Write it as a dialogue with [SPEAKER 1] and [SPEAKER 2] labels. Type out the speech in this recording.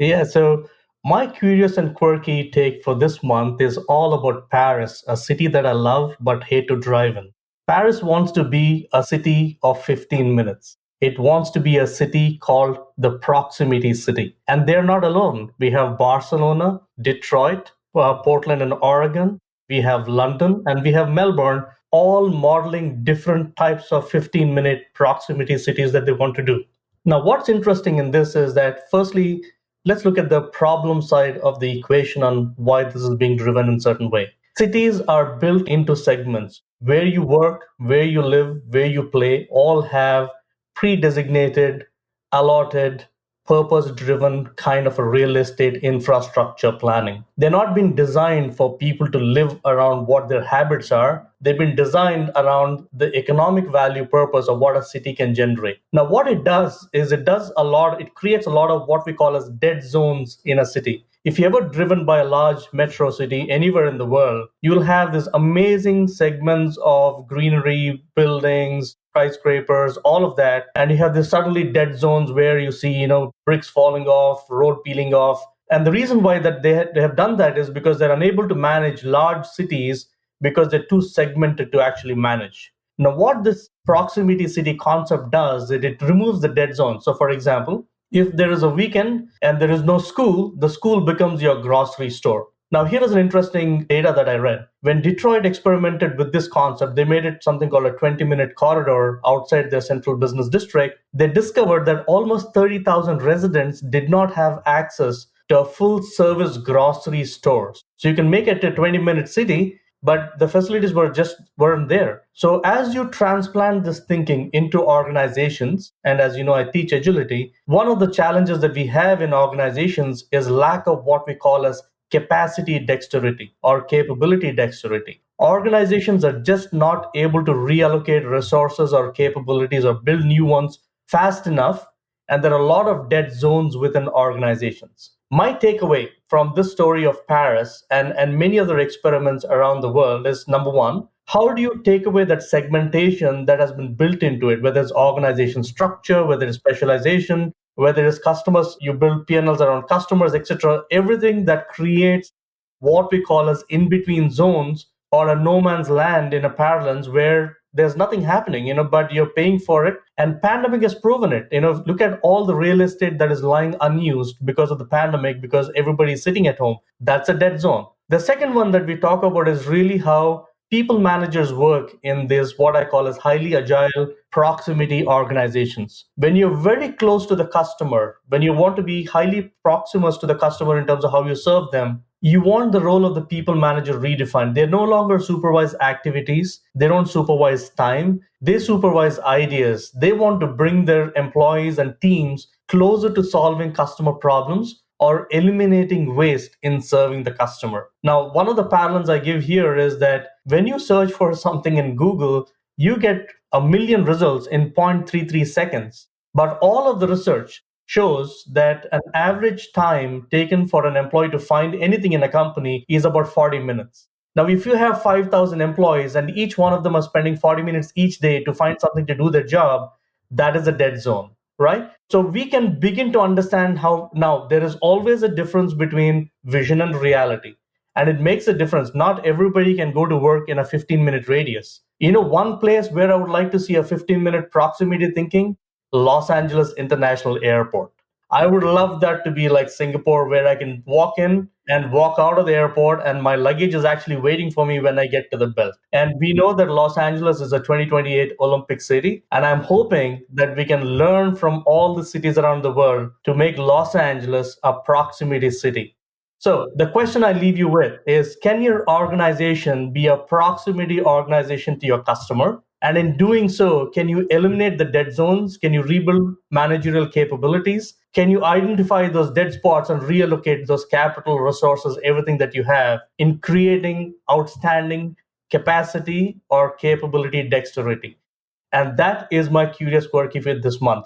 [SPEAKER 1] Yeah, so my curious and quirky take for this month is all about Paris, a city that I love but hate to drive in. Paris wants to be a city of 15 minutes. It wants to be a city called the proximity city. And they're not alone. We have Barcelona, Detroit, Portland, and Oregon. We have London and we have Melbourne, all modeling different types of 15-minute proximity cities that they want to do. Now, what's interesting in this is that, firstly, let's look at the problem side of the equation on why this is being driven in certain way. Cities are built into segments. Where you work, where you live, where you play, all have pre-designated, allotted, purpose-driven kind of a real estate infrastructure planning. They're not been designed for people to live around what their habits are. They've been designed around the economic value purpose of what a city can generate. Now, what it does is it creates a lot of what we call as dead zones in a city. If you've ever driven by a large metro city anywhere in the world, you'll have these amazing segments of greenery, buildings, skyscrapers, all of that. And you have these suddenly dead zones where you see, bricks falling off, road peeling off. And the reason why that they have done that is because they're unable to manage large cities because they're too segmented to actually manage. Now, what this proximity city concept does is it removes the dead zone. So, for example, if there is a weekend and there is no school, the school becomes your grocery store. Now, here is an interesting data that I read. When Detroit experimented with this concept, they made it something called a 20-minute corridor outside their central business district. They discovered that almost 30,000 residents did not have access to a full service grocery stores. So you can make it a 20-minute city, but the facilities weren't there. So as you transplant this thinking into organizations, and as you know, I teach agility, one of the challenges that we have in organizations is lack of what we call as capacity dexterity or capability dexterity. Organizations are just not able to reallocate resources or capabilities or build new ones fast enough, and there are a lot of dead zones within organizations. My takeaway from this story of Paris and many other experiments around the world is, number one, how do you take away that segmentation that has been built into it, whether it's organization structure, whether it's specialization, whether it's customers, you build P&Ls around customers, etc. Everything that creates what we call as in-between zones or a no man's land in a parlance where there's nothing happening, but you're paying for it. And pandemic has proven it. Look at all the real estate that is lying unused because of the pandemic, because everybody's sitting at home. That's a dead zone. The second one that we talk about is really how people managers work in this, what I call as highly agile proximity organizations. When you're very close to the customer, when you want to be highly proximous to the customer in terms of how you serve them, you want the role of the people manager redefined. They no longer supervise activities. They don't supervise time. They supervise ideas. They want to bring their employees and teams closer to solving customer problems or eliminating waste in serving the customer. Now, one of the parallels I give here is that when you search for something in Google, you get a million results in 0.33 seconds. But all of the research shows that an average time taken for an employee to find anything in a company is about 40 minutes. Now, if you have 5,000 employees and each one of them are spending 40 minutes each day to find something to do their job, that is a dead zone, right? So we can begin to understand how now there is always a difference between vision and reality. And it makes a difference. Not everybody can go to work in a 15-minute radius. One place where I would like to see a 15-minute proximity thinking, Los Angeles International Airport. I would love that to be like Singapore, where I can walk in and walk out of the airport and my luggage is actually waiting for me when I get to the belt. And we know that Los Angeles is a 2028 Olympic city. And I'm hoping that we can learn from all the cities around the world to make Los Angeles a proximity city. So the question I leave you with is, can your organization be a proximity organization to your customer? And in doing so, can you eliminate the dead zones? Can you rebuild managerial capabilities? Can you identify those dead spots and reallocate those capital resources, everything that you have, in creating outstanding capacity or capability dexterity? And that is my curious quirky fit this month.